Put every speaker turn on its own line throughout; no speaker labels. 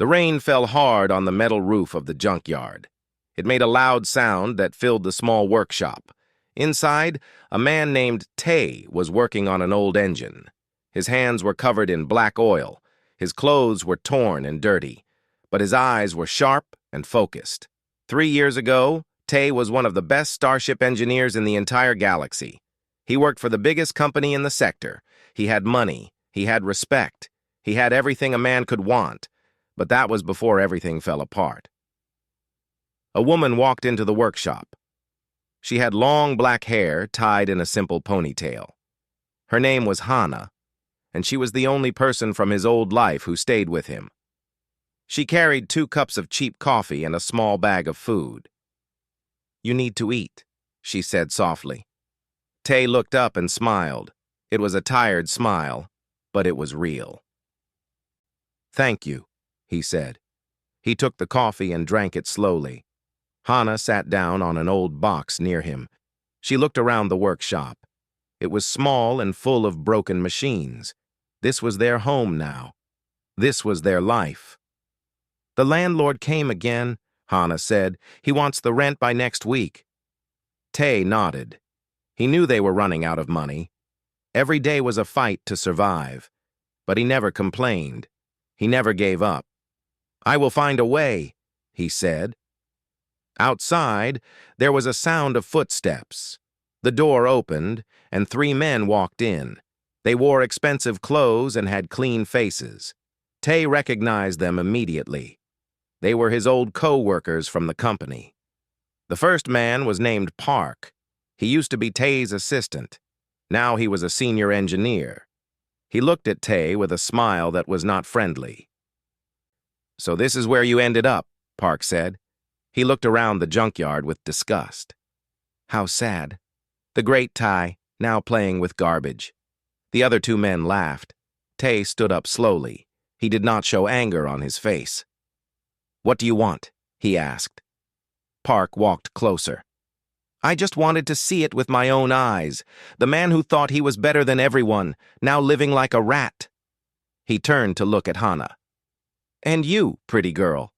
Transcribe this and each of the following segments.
The rain fell hard on the metal roof of the junkyard. It made a loud sound that filled the small workshop. Inside, a man named Tay was working on an old engine. His hands were covered in black oil. His clothes were torn and dirty, but his eyes were sharp and focused. 3 years ago, Tay was one of the best starship engineers in the entire galaxy. He worked for the biggest company in the sector. He had money. He had respect. He had everything a man could want. But that was before everything fell apart. A woman walked into the workshop. She had long black hair tied in a simple ponytail. Her name was Hannah, and she was the only person from his old life who stayed with him. She carried 2 cups of cheap coffee and a small bag of food. "You need to eat," she said softly. Tay looked up and smiled. It was a tired smile, but it was real. "Thank you," he said. He took the coffee and drank it slowly. Hannah sat down on an old box near him. She looked around the workshop. It was small and full of broken machines. This was their home now. This was their life. "The landlord came again," Hannah said. "He wants the rent by next week." Tay nodded. He knew they were running out of money. Every day was a fight to survive. But he never complained. He never gave up. "I will find a way," he said. Outside, there was a sound of footsteps. The door opened, and 3 men walked in. They wore expensive clothes and had clean faces. Tay recognized them immediately. They were his old co-workers from the company. The first man was named Park. He used to be Tay's assistant. Now he was a senior engineer. He looked at Tay with a smile that was not friendly. "So this is where you ended up," Park said. He looked around the junkyard with disgust. "How sad. The great Ty, now playing with garbage." The other 2 men laughed. Tay stood up slowly. He did not show anger on his face. "What do you want?" he asked. Park walked closer. "I just wanted to see it with my own eyes. The man who thought he was better than everyone, now living like a rat." He turned to look at Hannah. "And you, pretty girl.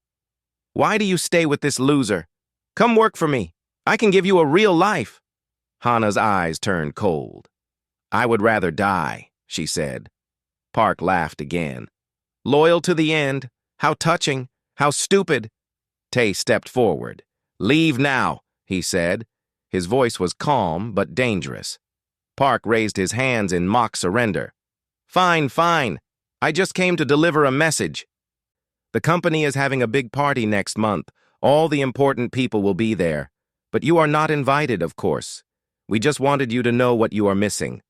Why do you stay with this loser? Come work for me. I can give you a real life." Hannah's eyes turned cold. "I would rather die," she said. Park laughed again. "Loyal to the end. How touching. How stupid." Tay stepped forward. "Leave now," he said. His voice was calm but dangerous. Park raised his hands in mock surrender. "Fine, fine. I just came to deliver a message. The company is having a big party next month. All the important people will be there. But you are not invited, of course. We just wanted you to know what you are missing."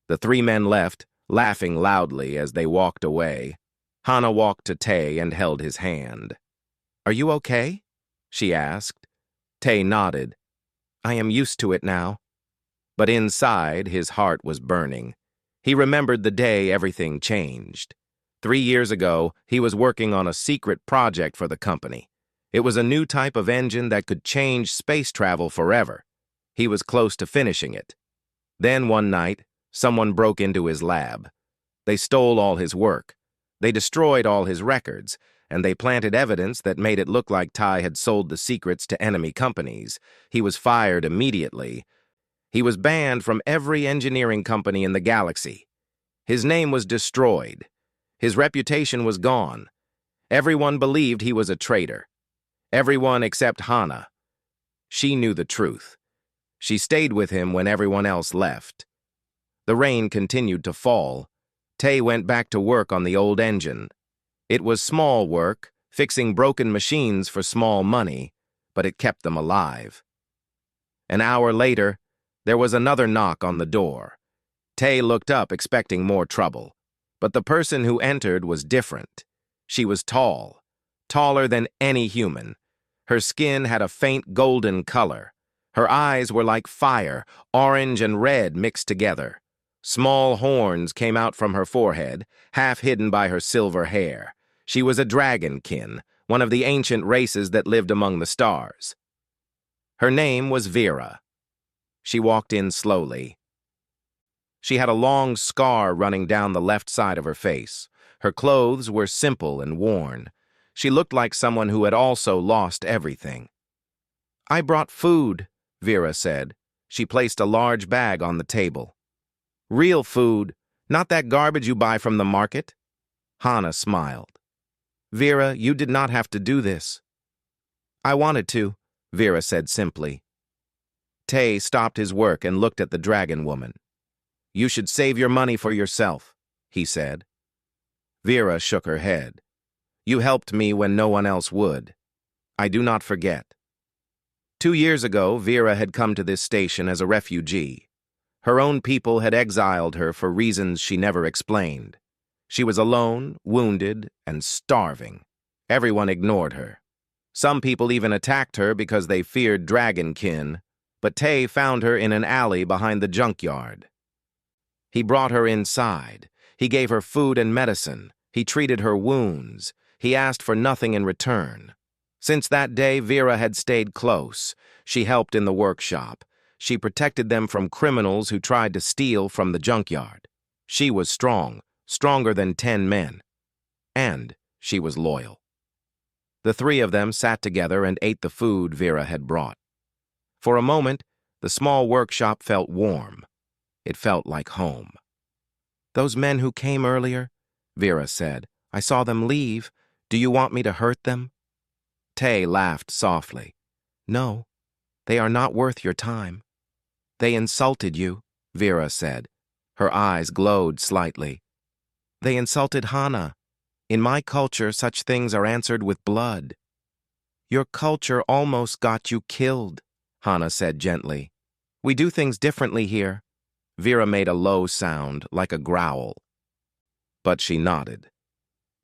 The 3 men left, laughing loudly as they walked away. Hannah walked to Tay and held his hand. "Are you okay?" she asked. Tay nodded. "I am used to it now." But inside, his heart was burning. He remembered the day everything changed. 3 years ago, he was working on a secret project for the company. It was a new type of engine that could change space travel forever. He was close to finishing it. Then one night, someone broke into his lab. They stole all his work. They destroyed all his records, and they planted evidence that made it look like Ty had sold the secrets to enemy companies. He was fired immediately. He was banned from every engineering company in the galaxy. His name was destroyed. His reputation was gone. Everyone believed he was a traitor. Everyone except Hannah. She knew the truth. She stayed with him when everyone else left. The rain continued to fall. Tay went back to work on the old engine. It was small work, fixing broken machines for small money, but it kept them alive. An hour later, there was another knock on the door. Tay looked up, expecting more trouble. But the person who entered was different. She was tall, taller than any human. Her skin had a faint golden color. Her eyes were like fire, orange and red mixed together. Small horns came out from her forehead, half hidden by her silver hair. She was a dragonkin, one of the ancient races that lived among the stars. Her name was Vera. She walked in slowly. She had a long scar running down the left side of her face. Her clothes were simple and worn. She looked like someone who had also lost everything. "I brought food," Vera said. She placed a large bag on the table. "Real food, not that garbage you buy from the market?" Hana smiled. "Vera, you did not have to do this." "I wanted to," Vera said simply. Tay stopped his work and looked at the dragon woman. "You should save your money for yourself," he said. Vera shook her head. "You helped me when no one else would. I do not forget." 2 years ago, Vera had come to this station as a refugee. Her own people had exiled her for reasons she never explained. She was alone, wounded, and starving. Everyone ignored her. Some people even attacked her because they feared dragonkin, but Tay found her in an alley behind the junkyard. He brought her inside. He gave her food and medicine. He treated her wounds. He asked for nothing in return. Since that day, Vera had stayed close. She helped in the workshop. She protected them from criminals who tried to steal from the junkyard. She was strong, stronger than 10 men. And she was loyal. The 3 of them sat together and ate the food Vera had brought. For a moment, the small workshop felt warm. It felt like home. "Those men who came earlier," Vera said, "I saw them leave. Do you want me to hurt them?" Tay laughed softly. "No, they are not worth your time." "They insulted you," Vera said. Her eyes glowed slightly. "They insulted Hana. In my culture, such things are answered with blood." "Your culture almost got you killed," Hana said gently. "We do things differently here." Vera made a low sound, like a growl. But she nodded.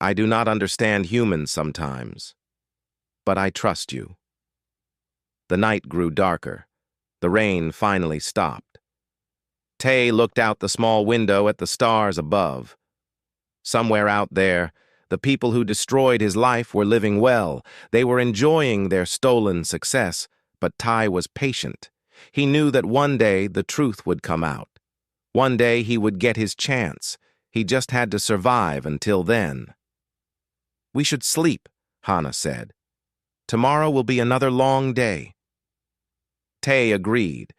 "I do not understand humans sometimes, but I trust you." The night grew darker. The rain finally stopped. Tay looked out the small window at the stars above. Somewhere out there, the people who destroyed his life were living well. They were enjoying their stolen success, but Ty was patient. He knew that one day the truth would come out. One day he would get his chance. He just had to survive until then. "We should sleep," Hana said. "Tomorrow will be another long day." Tay agreed,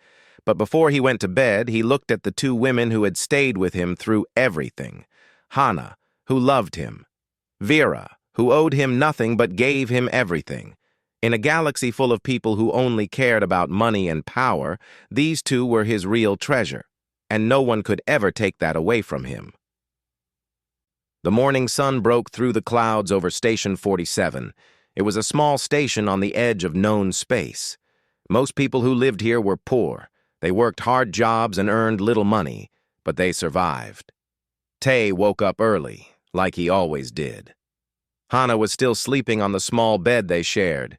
but before he went to bed, he looked at the 2 women who had stayed with him through everything. Hana, who loved him. Vera, who owed him nothing but gave him everything. In a galaxy full of people who only cared about money and power, these 2 were his real treasure, and no one could ever take that away from him. The morning sun broke through the clouds over Station 47. It was a small station on the edge of known space. Most people who lived here were poor. They worked hard jobs and earned little money, but they survived. Tay woke up early, like he always did. Hana was still sleeping on the small bed they shared.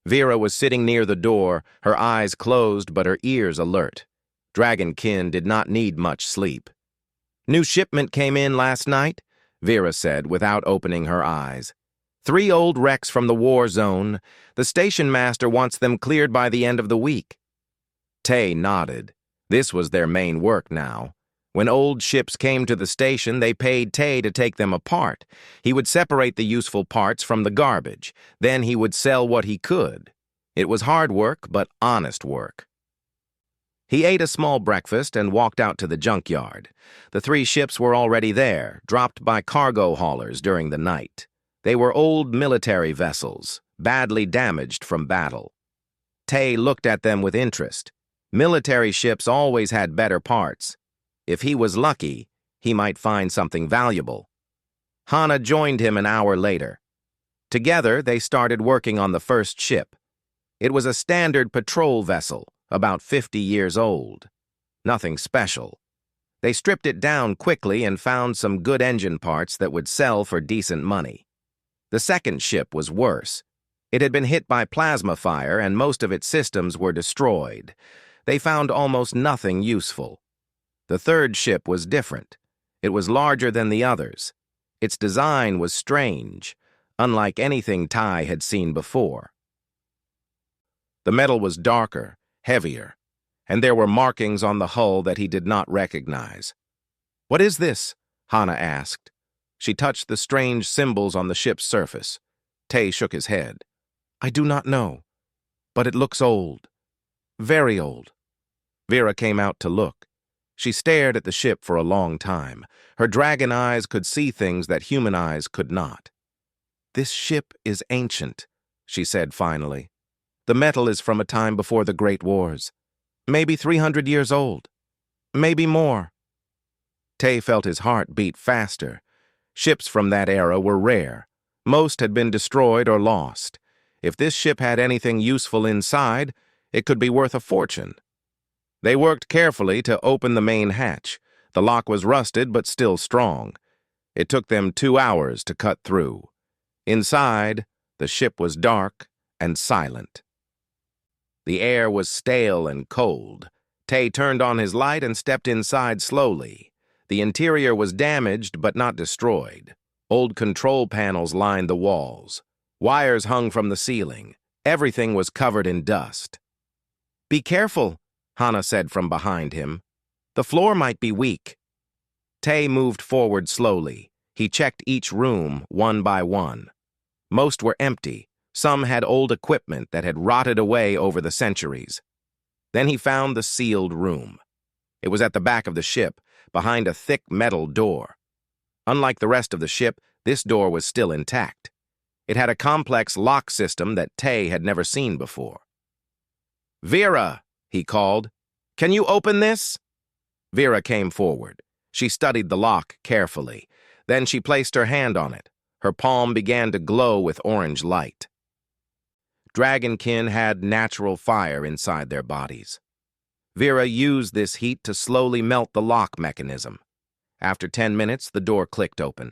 Vera was sitting near the door, her eyes closed but her ears alert. Dragonkin did not need much sleep. "New shipment came in last night," Vera said without opening her eyes. 3 old wrecks from the war zone. The station master wants them cleared by the end of the week." Tay nodded. This was their main work now. When old ships came to the station, they paid Tay to take them apart. He would separate the useful parts from the garbage. Then he would sell what he could. It was hard work, but honest work. He ate a small breakfast and walked out to the junkyard. The 3 ships were already there, dropped by cargo haulers during the night. They were old military vessels, badly damaged from battle. Tay looked at them with interest. Military ships always had better parts. If he was lucky, he might find something valuable. Hana joined him an hour later. Together, they started working on the first ship. It was a standard patrol vessel, about 50 years old. Nothing special. They stripped it down quickly and found some good engine parts that would sell for decent money. The second ship was worse. It had been hit by plasma fire and most of its systems were destroyed. They found almost nothing useful. The third ship was different. It was larger than the others. Its design was strange, unlike anything Ty had seen before. The metal was darker, heavier, and there were markings on the hull that he did not recognize. "What is this?" Hana asked. She touched the strange symbols on the ship's surface. Tay shook his head. I do not know, but it looks old. Very old. Vera came out to look. She stared at the ship for a long time. Her dragon eyes could see things that human eyes could not. This ship is ancient, she said finally. The metal is from a time before the Great Wars. Maybe 300 years old. Maybe more. Tay felt his heart beat faster. Ships from that era were rare. Most had been destroyed or lost. If this ship had anything useful inside, it could be worth a fortune. They worked carefully to open the main hatch. The lock was rusted but still strong. It took them 2 hours to cut through. Inside, the ship was dark and silent. The air was stale and cold. Tay turned on his light and stepped inside slowly. The interior was damaged but not destroyed. Old control panels lined the walls. Wires hung from the ceiling. Everything was covered in dust. Be careful, Hana said from behind him. The floor might be weak. Tay moved forward slowly. He checked each room one by one. Most were empty. Some had old equipment that had rotted away over the centuries. Then he found the sealed room. It was at the back of the ship, behind a thick metal door. Unlike the rest of the ship, this door was still intact. It had a complex lock system that Tay had never seen before. Vera, he called. Can you open this? Vera came forward. She studied the lock carefully. Then she placed her hand on it. Her palm began to glow with orange light. Dragonkin had natural fire inside their bodies. Vera used this heat to slowly melt the lock mechanism. After 10 minutes, the door clicked open.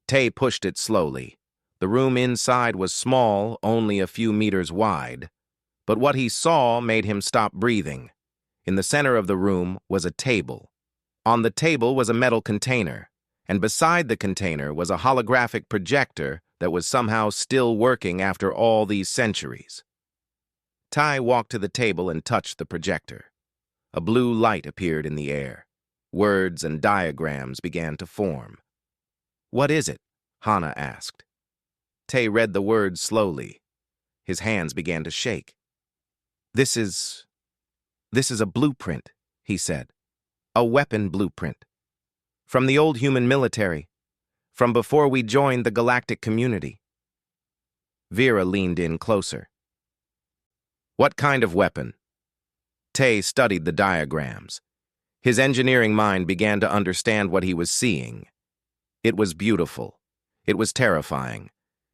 Tay pushed it slowly. The room inside was small, only a few meters wide. But what he saw made him stop breathing. In the center of the room was a table. On the table was a metal container, and beside the container was a holographic projector that was somehow still working after all these centuries. Tay walked to the table and touched the projector. A blue light appeared in the air. Words and diagrams began to form. What is it? Hana asked. Tay read the words slowly. His hands began to shake. This is a blueprint, he said. A weapon blueprint. From the old human military. From before we joined the galactic community. Vera leaned in closer. What kind of weapon? Tay studied the diagrams. His engineering mind began to understand what he was seeing. It was beautiful. It was terrifying.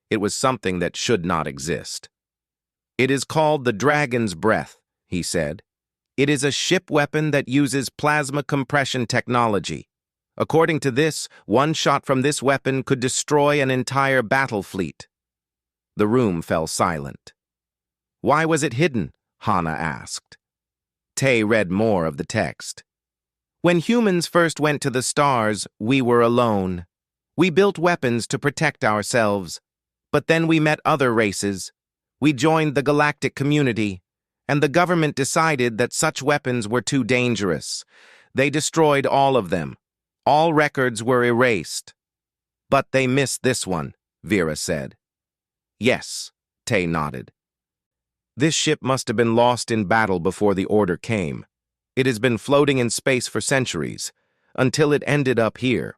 It was something that should not exist. It is called the Dragon's Breath, he said. It is a ship weapon that uses plasma compression technology. According to this, one shot from this weapon could destroy an entire battle fleet. The room fell silent. Why was it hidden? Hana asked. Tay read more of the text. When humans first went to the stars, we were alone. We built weapons to protect ourselves. But then we met other races. We joined the galactic community, and the government decided that such weapons were too dangerous. They destroyed all of them. All records were erased. But they missed this one, Vera said. Yes, Tay nodded. This ship must have been lost in battle before the order came. It has been floating in space for centuries, until it ended up here.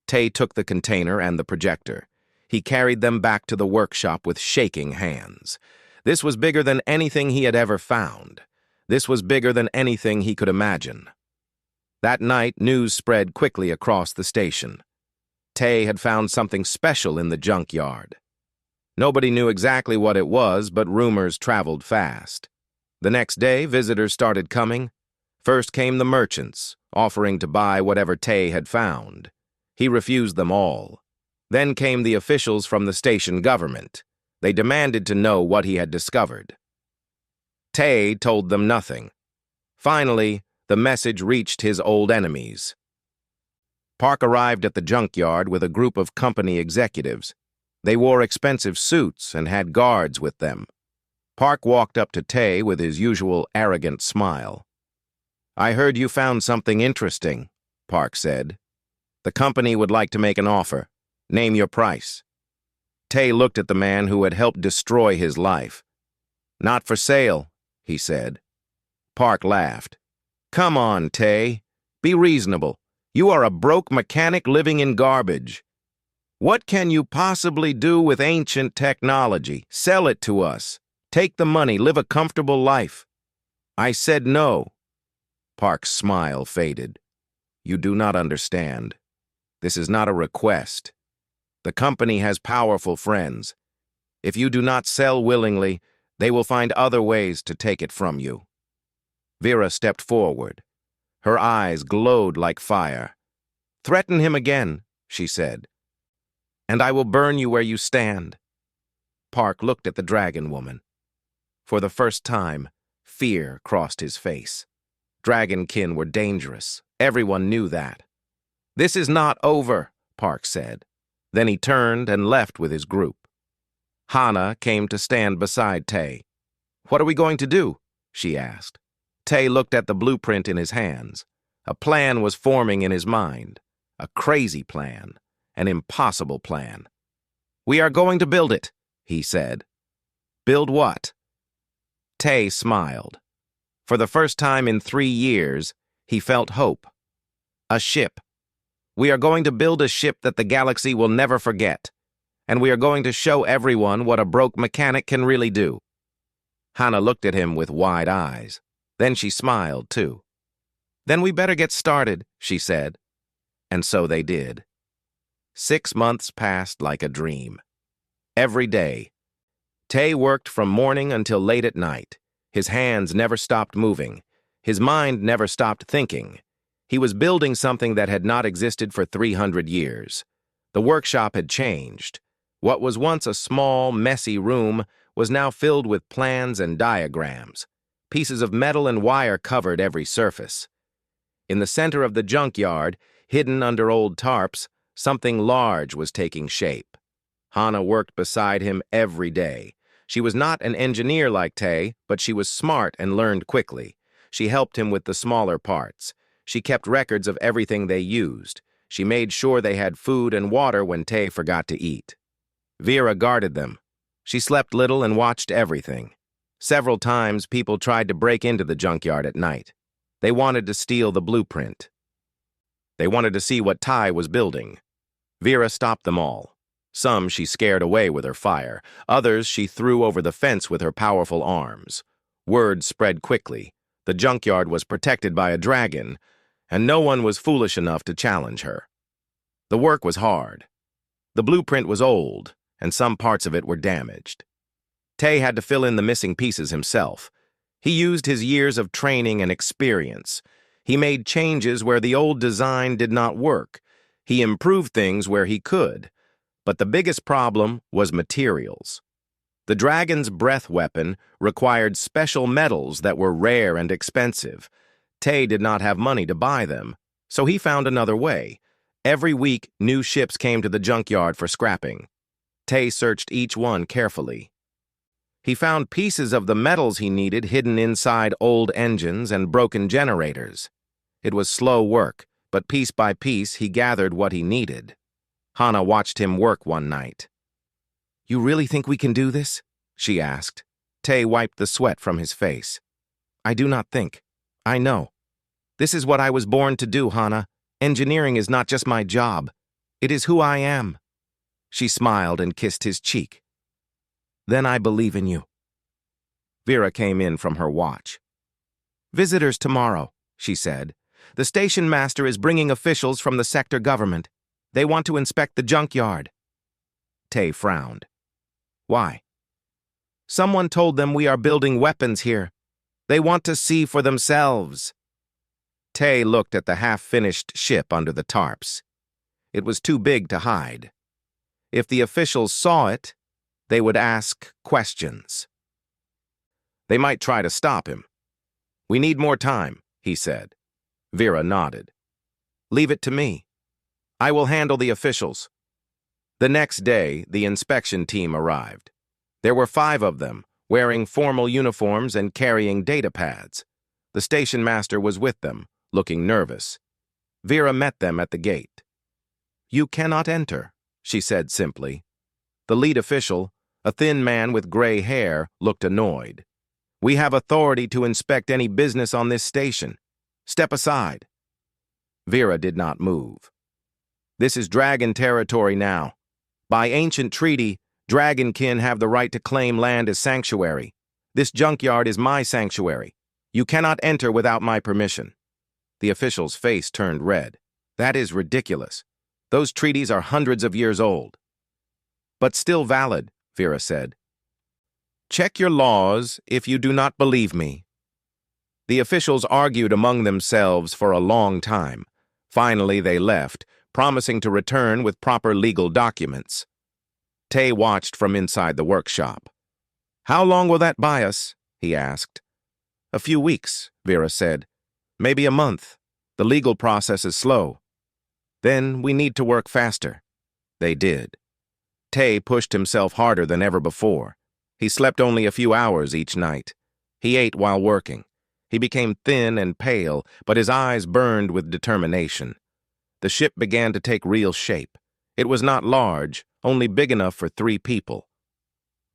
Tay took the container and the projector. He carried them back to the workshop with shaking hands. This was bigger than anything he had ever found. This was bigger than anything he could imagine. That night, news spread quickly across the station. Tay had found something special in the junkyard. Nobody knew exactly what it was, but rumors traveled fast. The next day, visitors started coming. First came the merchants, offering to buy whatever Tay had found. He refused them all. Then came the officials from the station government. They demanded to know what he had discovered. Tay told them nothing. Finally, the message reached his old enemies. Park arrived at the junkyard with a group of company executives. They wore expensive suits and had guards with them. Park walked up to Tay with his usual arrogant smile. I heard you found something interesting, Park said. The company would like to make an offer. Name your price. Tay looked at the man who had helped destroy his life. "Not for sale," he said. Park laughed. "Come on, Tay. Be reasonable. You are a broke mechanic living in garbage. What can you possibly do with ancient technology? Sell it to us. Take the money, live a comfortable life." I said no. Park's smile faded. "You do not understand. This is not a request. The company has powerful friends. If you do not sell willingly, they will find other ways to take it from you." Vera stepped forward. Her eyes glowed like fire. "Threaten him again," she said, "and I will burn you where you stand." Park looked at the dragon woman. For the first time, fear crossed his face. Dragonkin were dangerous. Everyone knew that. "This is not over," Park said. Then he turned and left with his group. Hana came to stand beside Tay. "What are we going to do?" she asked. Tay looked at the blueprint in his hands. A plan was forming in his mind. A crazy plan. An impossible plan. "We are going to build it," he said. "Build what?" Tay smiled. For the first time in 3 years, he felt hope. "A ship. We are going to build a ship that the galaxy will never forget. And we are going to show everyone what a broke mechanic can really do." Hana looked at him with wide eyes. Then she smiled, too. "Then we better get started," she said. And so they did. 6 months passed like a dream. Every day, Tay worked from morning until late at night. His hands never stopped moving. His mind never stopped thinking. He was building something that had not existed for 300 years. The workshop had changed. What was once a small, messy room was now filled with plans and diagrams. Pieces of metal and wire covered every surface. In the center of the junkyard, hidden under old tarps, something large was taking shape. Hana worked beside him every day. She was not an engineer like Tay, but she was smart and learned quickly. She helped him with the smaller parts. She kept records of everything they used. She made sure they had food and water when Tay forgot to eat. Vera guarded them. She slept little and watched everything. Several times, people tried to break into the junkyard at night. They wanted to steal the blueprint. They wanted to see what Tay was building. Vera stopped them all. Some she scared away with her fire. Others she threw over the fence with her powerful arms. Word spread quickly. The junkyard was protected by a dragon, and no one was foolish enough to challenge her. The work was hard. The blueprint was old, and some parts of it were damaged. Tay had to fill in the missing pieces himself. He used his years of training and experience. He made changes where the old design did not work. He improved things where he could. But the biggest problem was materials. The dragon's breath weapon required special metals that were rare and expensive. Tay did not have money to buy them, so he found another way. Every week, new ships came to the junkyard for scrapping. Tay searched each one carefully. He found pieces of the metals he needed hidden inside old engines and broken generators. It was slow work, but piece by piece he gathered what he needed. Hana watched him work one night. "You really think we can do this?" she asked. Tay wiped the sweat from his face. "I do not think. I know. This is what I was born to do, Hana. Engineering is not just my job. It is who I am." She smiled and kissed his cheek. "Then I believe in you." Vera came in from her watch. "Visitors tomorrow," she said. "The station master is bringing officials from the sector government. They want to inspect the junkyard." Tay frowned. "Why?" "Someone told them we are building weapons here. They want to see for themselves." Tay looked at the half-finished ship under the tarps. It was too big to hide. If the officials saw it, they would ask questions. They might try to stop him. "We need more time," he said. Vera nodded. "Leave it to me. I will handle the officials." The next day, the inspection team arrived. There were 5 of them, wearing formal uniforms and carrying data pads. The station master was with them, looking nervous. Vera met them at the gate. "You cannot enter," she said simply. The lead official, a thin man with gray hair, looked annoyed. "We have authority to inspect any business on this station. Step aside." Vera did not move. "This is dragon territory now. By ancient treaty, dragonkin have the right to claim land as sanctuary. This junkyard is my sanctuary. You cannot enter without my permission." The official's face turned red. "That is ridiculous. Those treaties are hundreds of years old." "But still valid," Vera said. "Check your laws if you do not believe me." The officials argued among themselves for a long time. Finally, they left, promising to return with proper legal documents. Tay watched from inside the workshop. "How long will that buy us?" he asked. "A few weeks," Vera said. "Maybe a month. The legal process is slow. Then we need to work faster." They did. Tay pushed himself harder than ever before. He slept only a few hours each night. He ate while working. He became thin and pale, but his eyes burned with determination. The ship began to take real shape. It was not large, only big enough for 3 people.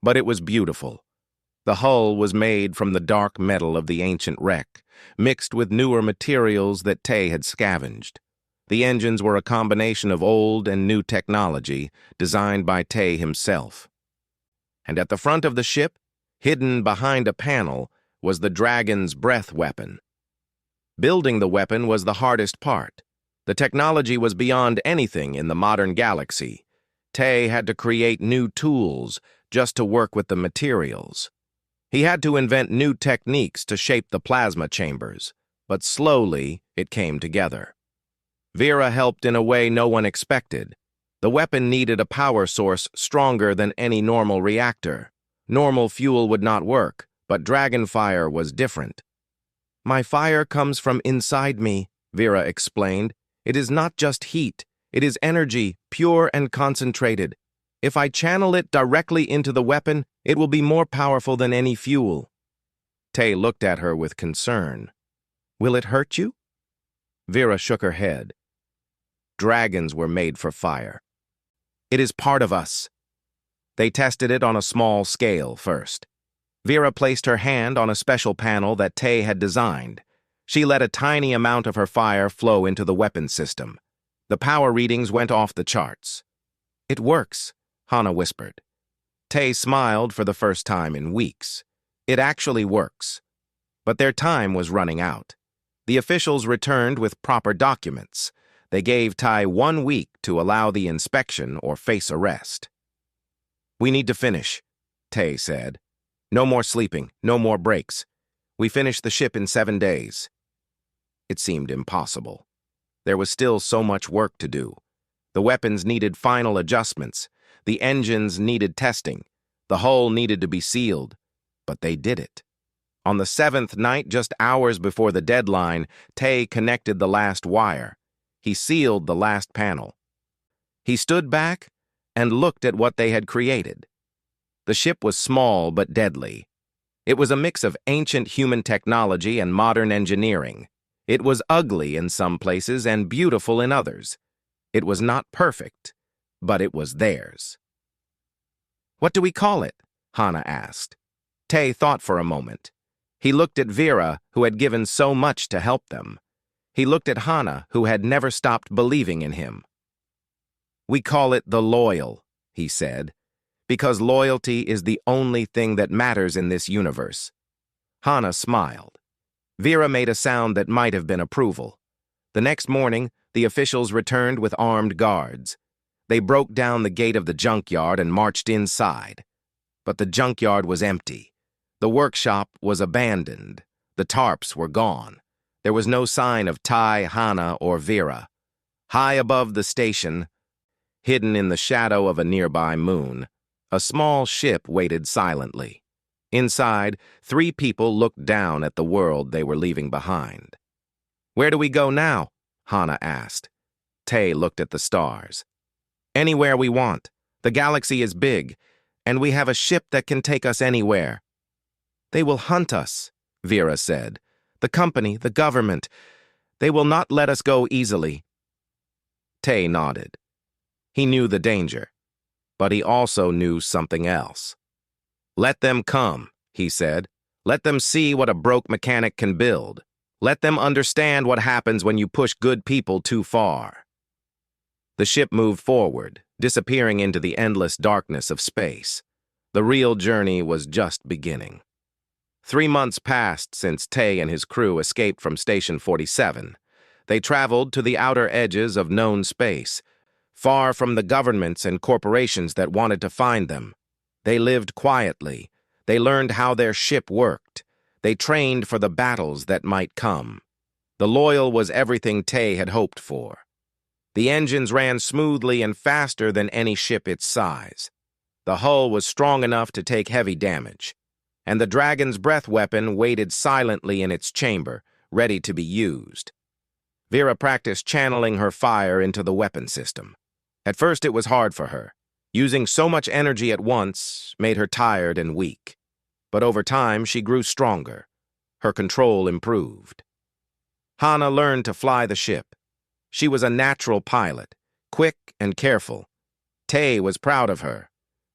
But it was beautiful. The hull was made from the dark metal of the ancient wreck, mixed with newer materials that Tay had scavenged. The engines were a combination of old and new technology, designed by Tay himself. And at the front of the ship, hidden behind a panel, was the dragon's breath weapon. Building the weapon was the hardest part. The technology was beyond anything in the modern galaxy. Tay had to create new tools just to work with the materials. He had to invent new techniques to shape the plasma chambers, but slowly it came together. Vera helped in a way no one expected. The weapon needed a power source stronger than any normal reactor. Normal fuel would not work, but dragon fire was different. "My fire comes from inside me," Vera explained. "It is not just heat. It is energy, pure and concentrated. If I channel it directly into the weapon, it will be more powerful than any fuel." Tay looked at her with concern. "Will it hurt you?" Vera shook her head. Dragons were made for fire. "It is part of us." They tested it on a small scale first. Vera placed her hand on a special panel that Tay had designed. She let a tiny amount of her fire flow into the weapon system. The power readings went off the charts. "It works," Hana whispered. Tay smiled for the first time in weeks. It actually works. But their time was running out. The officials returned with proper documents. They gave Tay 1 week to allow the inspection or face arrest. "We need to finish," Tay said. "No more sleeping, no more breaks. We finish the ship in 7 days." It seemed impossible. There was still so much work to do. The weapons needed final adjustments. The engines needed testing. The hull needed to be sealed. But they did it. On the 7th night, just hours before the deadline, Tay connected the last wire. He sealed the last panel. He stood back and looked at what they had created. The ship was small but deadly. It was a mix of ancient human technology and modern engineering. It was ugly in some places and beautiful in others. It was not perfect, but it was theirs. "What do we call it?" Hana asked. Tay thought for a moment. He looked at Vera, who had given so much to help them. He looked at Hana, who had never stopped believing in him. "We call it the Loyal," he said, "because loyalty is the only thing that matters in this universe." Hana smiled. Vera made a sound that might have been approval. The next morning, the officials returned with armed guards. They broke down the gate of the junkyard and marched inside. But the junkyard was empty. The workshop was abandoned. The tarps were gone. There was no sign of Tay, Hana, or Vera. High above the station, hidden in the shadow of a nearby moon, a small ship waited silently. Inside, 3 people looked down at the world they were leaving behind. "Where do we go now?" Hana asked. Tay looked at the stars. "Anywhere we want. The galaxy is big, and we have a ship that can take us anywhere." "They will hunt us," Vera said. "The company, the government. They will not let us go easily." Tay nodded. He knew the danger. But he also knew something else. "Let them come," he said. "Let them see what a broke mechanic can build. Let them understand what happens when you push good people too far." The ship moved forward, disappearing into the endless darkness of space. The real journey was just beginning. 3 months passed since Tay and his crew escaped from Station 47. They traveled to the outer edges of known space, far from the governments and corporations that wanted to find them. They lived quietly. They learned how their ship worked. They trained for the battles that might come. The Loyal was everything Tay had hoped for. The engines ran smoothly and faster than any ship its size. The hull was strong enough to take heavy damage, and the Dragon's breath weapon waited silently in its chamber, ready to be used. Vera practiced channeling her fire into the weapon system. At first it was hard for her. Using so much energy at once made her tired and weak. But over time she grew stronger. Her control improved. Hana learned to fly the ship. She was a natural pilot, quick and careful. Tay was proud of her,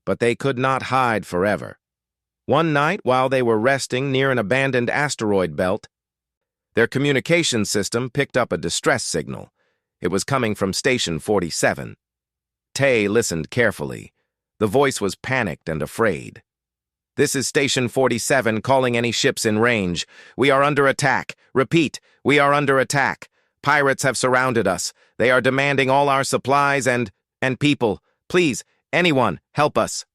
but they could not hide forever. One night, while they were resting near an abandoned asteroid belt, their communication system picked up a distress signal. It was coming from Station 47. Tay listened carefully. The voice was panicked and afraid. "This is Station 47 calling any ships in range. We are under attack. Repeat, we are under attack. Pirates have surrounded us. They are demanding all our supplies and people. Please, anyone, help us."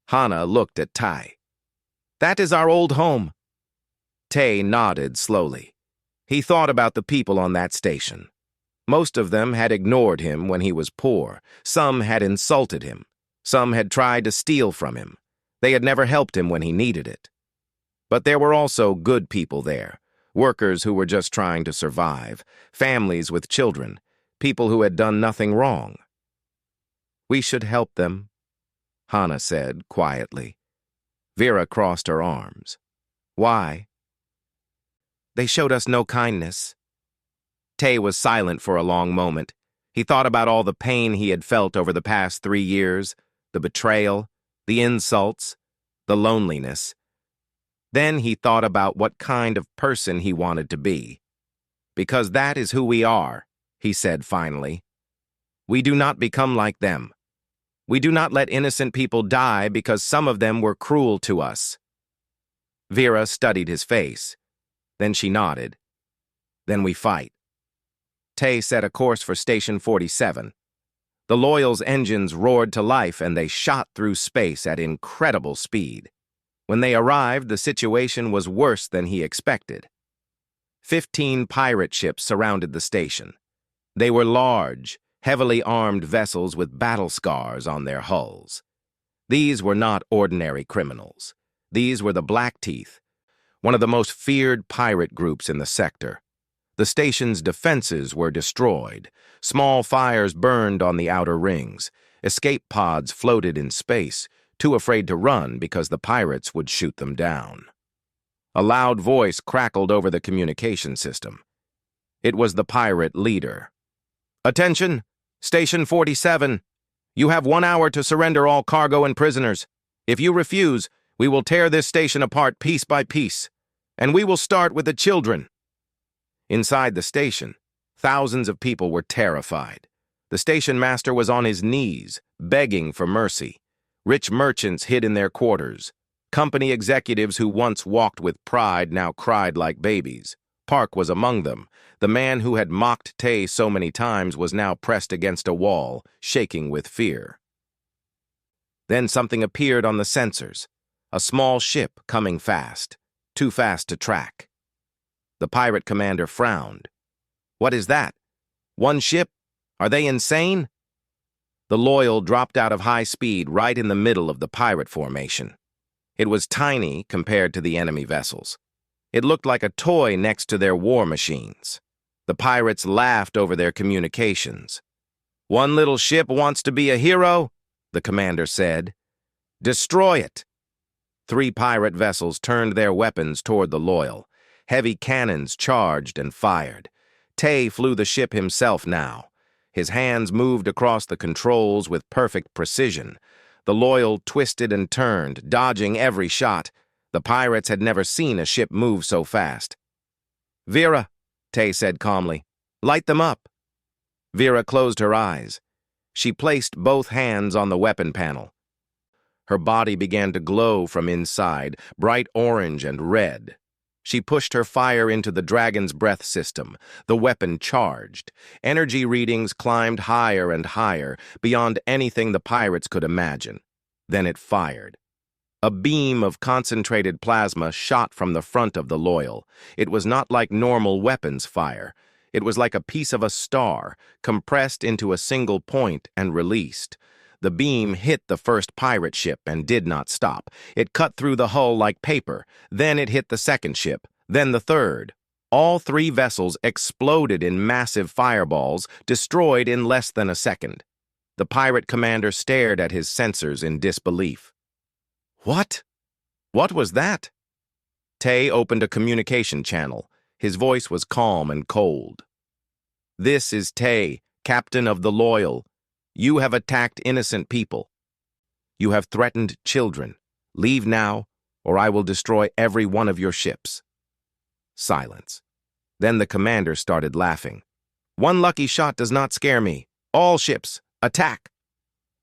Hana looked at Tai. "That is our old home." Tay nodded slowly. He thought about the people on that station. Most of them had ignored him when he was poor. Some had insulted him. Some had tried to steal from him. They had never helped him when he needed it. But there were also good people there. Workers who were just trying to survive, families with children, people who had done nothing wrong. "We should help them," Hana said quietly. Vera crossed her arms. "Why?" "They showed us no kindness." Tay was silent for a long moment. He thought about all the pain he had felt over the past 3 years, the betrayal, the insults, the loneliness. Then he thought about what kind of person he wanted to be. "Because that is who we are," he said finally. "We do not become like them. We do not let innocent people die because some of them were cruel to us." Vera studied his face. Then she nodded. "Then we fight." Tay set a course for Station 47. The Loyal's engines roared to life and they shot through space at incredible speed. When they arrived, the situation was worse than he expected. 15 pirate ships surrounded the station. They were large, heavily armed vessels with battle scars on their hulls. These were not ordinary criminals. These were the Black Teeth, one of the most feared pirate groups in the sector. The station's defenses were destroyed. Small fires burned on the outer rings. Escape pods floated in space, too afraid to run because the pirates would shoot them down. A loud voice crackled over the communication system. It was the pirate leader. "Attention! Station 47! You have 1 hour to surrender all cargo and prisoners. If you refuse, we will tear this station apart piece by piece. And we will start with the children." Inside the station, thousands of people were terrified. The station master was on his knees, begging for mercy. Rich merchants hid in their quarters. Company executives who once walked with pride now cried like babies. Park was among them. The man who had mocked Tay so many times was now pressed against a wall, shaking with fear. Then something appeared on the sensors. A small ship coming fast, too fast to track. The pirate commander frowned. "What is that? One ship? Are they insane?" The Loyal dropped out of high speed right in the middle of the pirate formation. It was tiny compared to the enemy vessels. It looked like a toy next to their war machines. The pirates laughed over their communications. "One little ship wants to be a hero?" the commander said. "Destroy it." 3 pirate vessels turned their weapons toward the Loyal. Heavy cannons charged and fired. Tay flew the ship himself now. His hands moved across the controls with perfect precision. The Loyal twisted and turned, dodging every shot. The pirates had never seen a ship move so fast. "Vera," Tay said calmly, "light them up." Vera closed her eyes. She placed both hands on the weapon panel. Her body began to glow from inside, bright orange and red. She pushed her fire into the dragon's breath system. The weapon charged. Energy readings climbed higher and higher, beyond anything the pirates could imagine. Then it fired. A beam of concentrated plasma shot from the front of the Loyal. It was not like normal weapons fire. It was like a piece of a star, compressed into a single point and released. The beam hit the first pirate ship and did not stop. It cut through the hull like paper. Then it hit the second ship, then the third. All three vessels exploded in massive fireballs, destroyed in less than a second. The pirate commander stared at his sensors in disbelief. "What? What was that?" Tay opened a communication channel. His voice was calm and cold. "This is Tay, captain of the Loyal. You have attacked innocent people. You have threatened children. Leave now, or I will destroy every one of your ships." Silence. Then the commander started laughing. "One lucky shot does not scare me. All ships, attack!"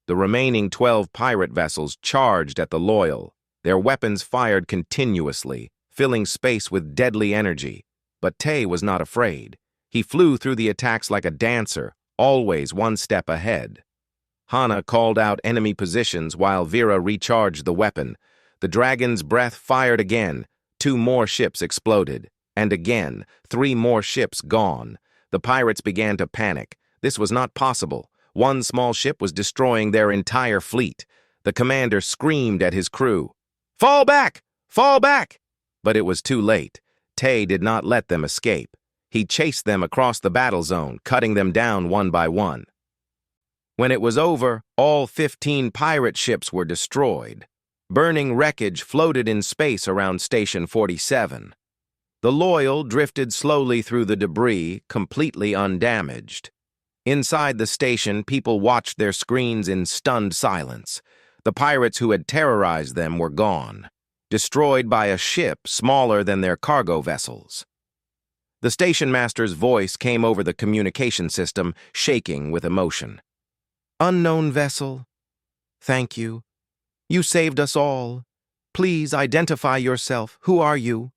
The remaining 12 pirate vessels charged at the Loyal. Their weapons fired continuously, filling space with deadly energy. But Tay was not afraid. He flew through the attacks like a dancer, always one step ahead. Hana called out enemy positions while Vera recharged the weapon. The dragon's breath fired again. 2 more ships exploded. And again, 3 more ships gone. The pirates began to panic. This was not possible. One small ship was destroying their entire fleet. The commander screamed at his crew, "Fall back! Fall back!" But it was too late. Tay did not let them escape. He chased them across the battle zone, cutting them down one by one. When it was over, all 15 pirate ships were destroyed. Burning wreckage floated in space around Station 47. The Loyal drifted slowly through the debris, completely undamaged. Inside the station, people watched their screens in stunned silence. The pirates who had terrorized them were gone, destroyed by a ship smaller than their cargo vessels. The station master's voice came over the communication system, shaking with emotion. "Unknown vessel, thank you. You saved us all. Please identify yourself. Who are you?"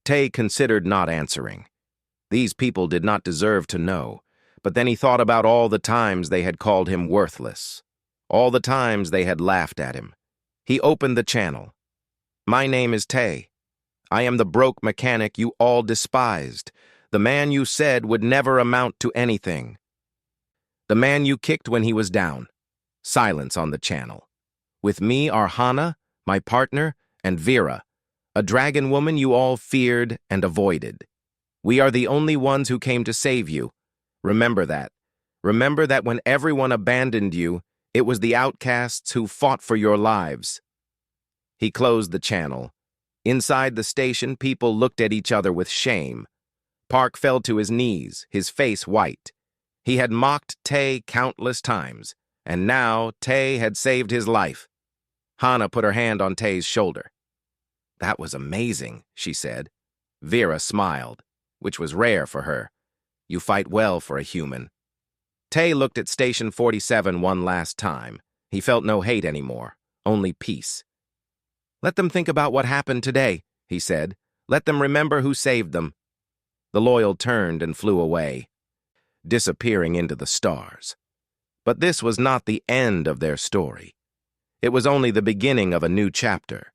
Tay considered not answering. These people did not deserve to know, but then he thought about all the times they had called him worthless, all the times they had laughed at him. He opened the channel. "My name is Tay. I am the broke mechanic you all despised, the man you said would never amount to anything. The man you kicked when he was down." Silence on the channel. "With me are Hana, my partner, and Vera, a dragon woman you all feared and avoided. We are the only ones who came to save you. Remember that. Remember that when everyone abandoned you, it was the outcasts who fought for your lives." He closed the channel. Inside the station, people looked at each other with shame. Park fell to his knees, his face white. He had mocked Tay countless times, and now Tay had saved his life. Hana put her hand on Tay's shoulder. "That was amazing," she said. Vera smiled, which was rare for her. "You fight well for a human." Tay looked at Station 47 one last time. He felt no hate anymore, only peace. "Let them think about what happened today," he said. "Let them remember who saved them." The Loyal turned and flew away, disappearing into the stars. But this was not the end of their story. It was only the beginning of a new chapter.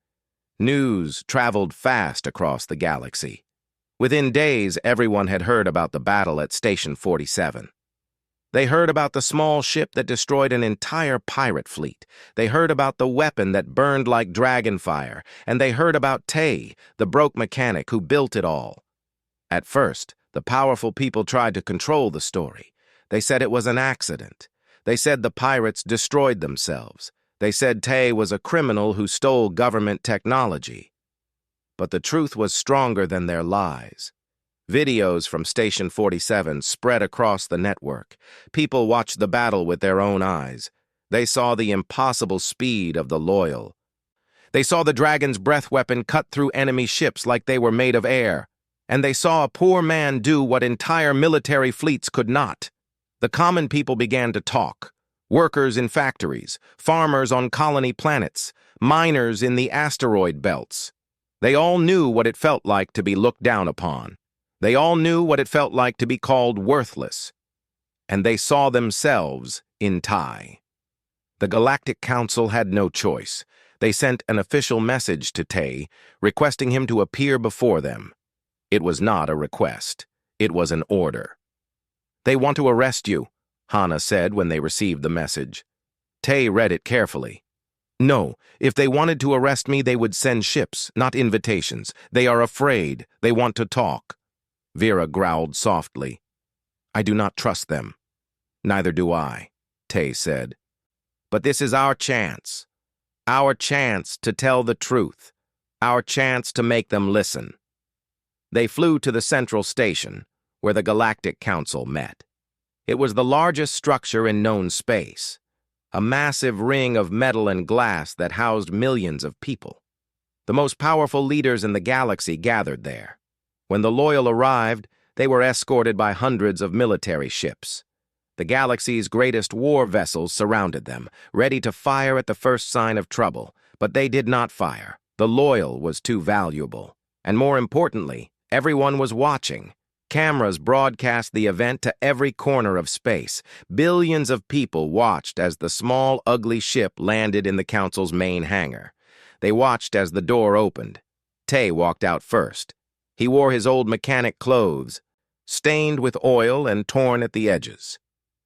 News traveled fast across the galaxy. Within days, everyone had heard about the battle at Station 47. They heard about the small ship that destroyed an entire pirate fleet. They heard about the weapon that burned like dragon fire. And they heard about Tay, the broke mechanic who built it all. At first, the powerful people tried to control the story. They said it was an accident. They said the pirates destroyed themselves. They said Tay was a criminal who stole government technology. But the truth was stronger than their lies. Videos from Station 47 spread across the network. People watched the battle with their own eyes. They saw the impossible speed of the Loyal. They saw the Dragon's breath weapon cut through enemy ships like they were made of air. And they saw a poor man do what entire military fleets could not. The common people began to talk. Workers in factories, farmers on colony planets, miners in the asteroid belts. They all knew what it felt like to be looked down upon. They all knew what it felt like to be called worthless. And they saw themselves in Tai. The Galactic Council had no choice. They sent an official message to Tai, requesting him to appear before them. It was not a request. It was an order. "They want to arrest you," Hana said when they received the message. Tai read it carefully. "No, if they wanted to arrest me, they would send ships, not invitations. They are afraid. They want to talk." Vera growled softly. "I do not trust them." "Neither do I," Tai said. "But this is our chance. Our chance to tell the truth. Our chance to make them listen." They flew to the central station, where the Galactic Council met. It was the largest structure in known space, a massive ring of metal and glass that housed millions of people. The most powerful leaders in the galaxy gathered there. When the Loyal arrived, they were escorted by hundreds of military ships. The galaxy's greatest war vessels surrounded them, ready to fire at the first sign of trouble, but they did not fire. The Loyal was too valuable. And more importantly, everyone was watching. Cameras broadcast the event to every corner of space. Billions of people watched as the small, ugly ship landed in the Council's main hangar. They watched as the door opened. Tai walked out first. He wore his old mechanic clothes, stained with oil and torn at the edges.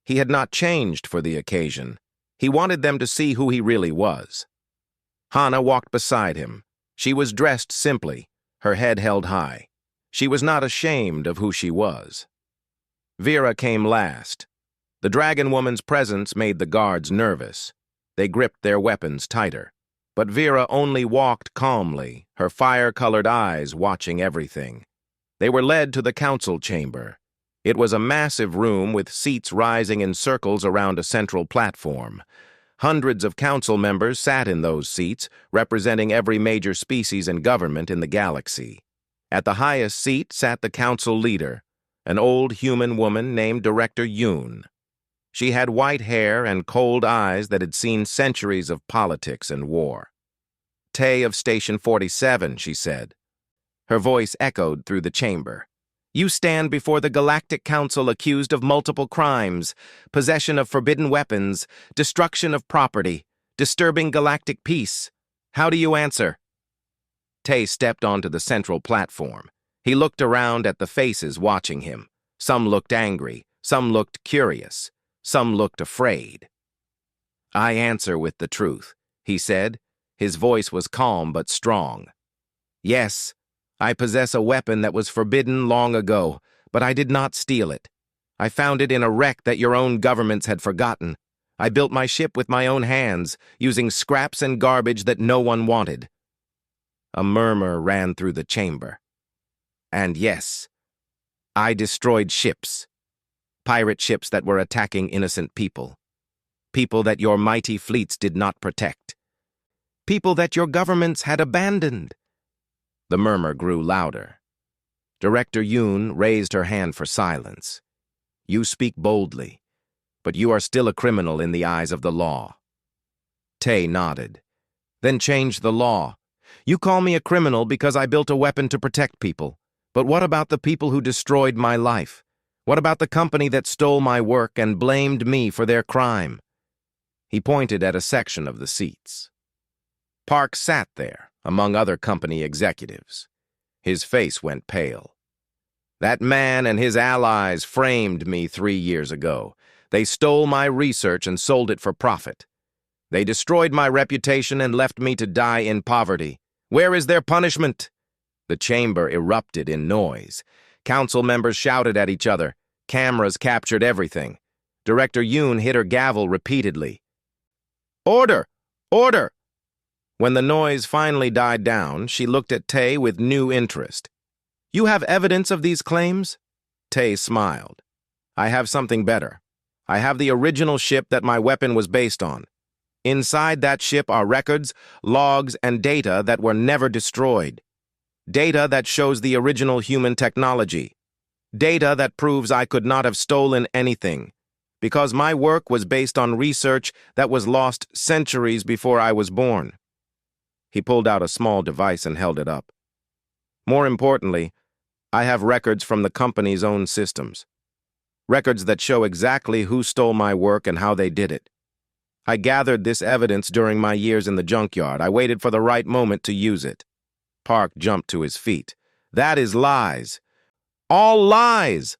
He had not changed for the occasion. He wanted them to see who he really was. Hana walked beside him. She was dressed simply, her head held high. She was not ashamed of who she was. Vera came last. The dragon woman's presence made the guards nervous. They gripped their weapons tighter. But Vera only walked calmly, her fire-colored eyes watching everything. They were led to the council chamber. It was a massive room with seats rising in circles around a central platform. Hundreds of council members sat in those seats, representing every major species and government in the galaxy. At the highest seat sat the council leader, an old human woman named Director Yoon. She had white hair and cold eyes that had seen centuries of politics and war. "Tai of Station 47, she said. Her voice echoed through the chamber. "You stand before the Galactic Council accused of multiple crimes, possession of forbidden weapons, destruction of property, disturbing galactic peace. How do you answer?" Tai stepped onto the central platform. He looked around at the faces watching him. Some looked angry, some looked curious. Some looked afraid. "I answer with the truth," he said. His voice was calm but strong. "Yes, I possess a weapon that was forbidden long ago, but I did not steal it. I found it in a wreck that your own governments had forgotten. I built my ship with my own hands, using scraps and garbage that no one wanted." A murmur ran through the chamber. "And yes, I destroyed ships. Pirate ships that were attacking innocent people. People that your mighty fleets did not protect. People that your governments had abandoned." The murmur grew louder. Director Yoon raised her hand for silence. "You speak boldly, but you are still a criminal in the eyes of the law." Tai nodded. "Then change the law. You call me a criminal because I built a weapon to protect people. But what about the people who destroyed my life? What about the company that stole my work and blamed me for their crime?" He pointed at a section of the seats. Park sat there, among other company executives. His face went pale. "That man and his allies framed me 3 years ago. They stole my research and sold it for profit. They destroyed my reputation and left me to die in poverty. Where is their punishment?" The chamber erupted in noise. Council members shouted at each other. Cameras captured everything. Director Yoon hit her gavel repeatedly. "Order! Order!" When the noise finally died down, she looked at Tai with new interest. You have evidence of these claims? Tay smiled. I have something better. I have the original ship that my weapon was based on. Inside that ship are records, logs, and data that were never destroyed. Data that shows the original human technology. Data that proves I could not have stolen anything, because my work was based on research that was lost centuries before I was born. He pulled out a small device and held it up. More importantly, I have records from the company's own systems. Records that show exactly who stole my work and how they did it. I gathered this evidence during my years in the junkyard. I waited for the right moment to use it. Park jumped to his feet. That is lies. All lies!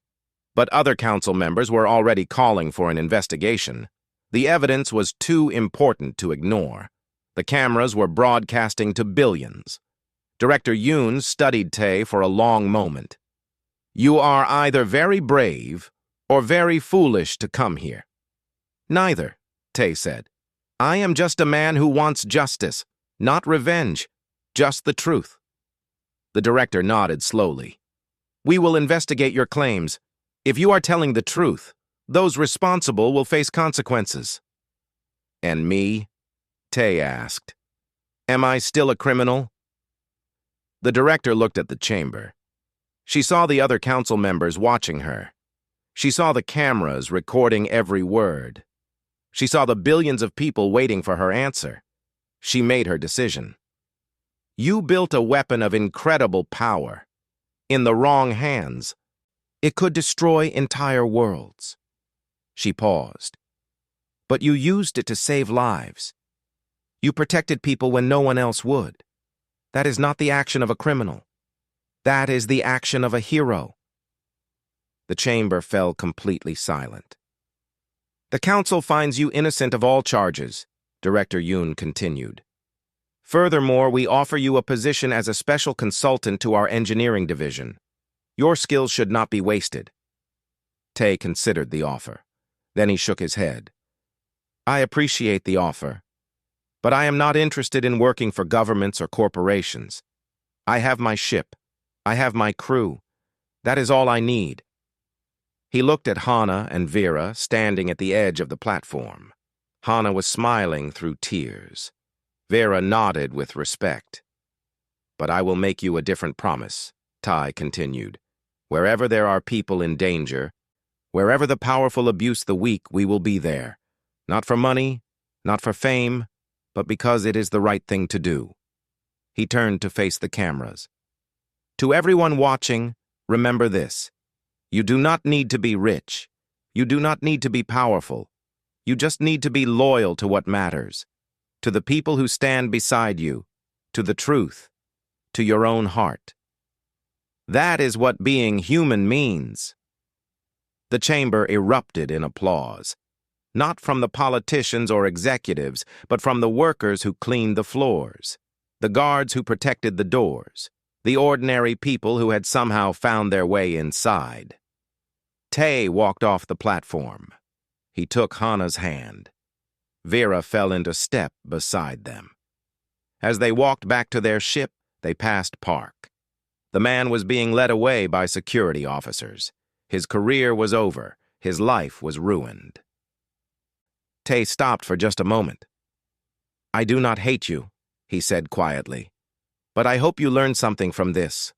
But other council members were already calling for an investigation. The evidence was too important to ignore. The cameras were broadcasting to billions. Director Yoon studied Tay for a long moment. You are either very brave or very foolish to come here. Neither, Tay said. I am just a man who wants justice, not revenge, just the truth. The director nodded slowly. We will investigate your claims. If you are telling the truth, those responsible will face consequences. And me? Tay asked. Am I still a criminal? The director looked at the chamber. She saw the other council members watching her. She saw the cameras recording every word. She saw the billions of people waiting for her answer. She made her decision. You built a weapon of incredible power. In the wrong hands, it could destroy entire worlds. She paused. But you used it to save lives. You protected people when no one else would. That is not the action of a criminal. That is the action of a hero. The chamber fell completely silent. The council finds you innocent of all charges, Director Yoon continued. Furthermore, we offer you a position as a special consultant to our engineering division. Your skills should not be wasted. Tay considered the offer. Then he shook his head. I appreciate the offer, but I am not interested in working for governments or corporations. I have my ship. I have my crew. That is all I need. He looked at Hana and Vera standing at the edge of the platform. Hana was smiling through tears. Vera nodded with respect. But I will make you a different promise, Tai continued. Wherever there are people in danger, wherever the powerful abuse the weak, we will be there. Not for money, not for fame, but because it is the right thing to do. He turned to face the cameras. To everyone watching, remember this. You do not need to be rich. You do not need to be powerful. You just need to be loyal to what matters. To the people who stand beside you, to the truth, to your own heart. That is what being human means. The chamber erupted in applause, not from the politicians or executives, but from the workers who cleaned the floors, the guards who protected the doors, the ordinary people who had somehow found their way inside. Tay walked off the platform. He took Hana's hand. Vera fell into step beside them. As they walked back to their ship, they passed Park. The man was being led away by security officers. His career was over. His life was ruined. Tay stopped for just a moment. I do not hate you, he said quietly. But I hope you learn something from this.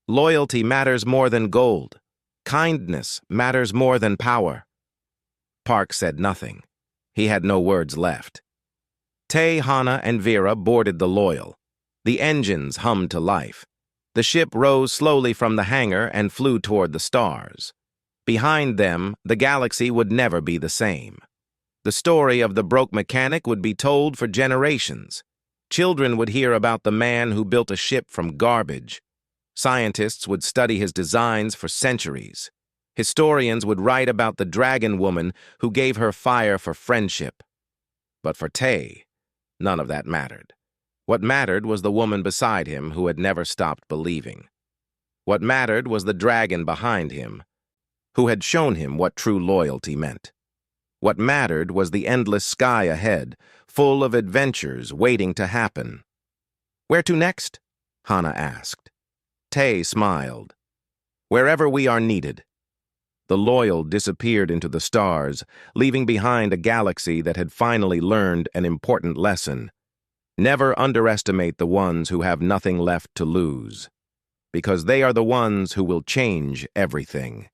Loyalty matters more than gold. Kindness matters more than power. Park said nothing. He had no words left. Tay, Hana, and Vera boarded the Loyal. The engines hummed to life. The ship rose slowly from the hangar and flew toward the stars. Behind them, the galaxy would never be the same. The story of the broke mechanic would be told for generations. Children would hear about the man who built a ship from garbage. Scientists would study his designs for centuries. Historians would write about the dragon woman who gave her fire for friendship. But for Tay, none of that mattered. What mattered was the woman beside him who had never stopped believing. What mattered was the dragon behind him, who had shown him what true loyalty meant. What mattered was the endless sky ahead, full of adventures waiting to happen. Where to next? Hana asked. Tay smiled. wherever we are needed. The loyal disappeared into the stars, leaving behind a galaxy that had finally learned an important lesson. Never underestimate the ones who have nothing left to lose, because they are the ones who will change everything.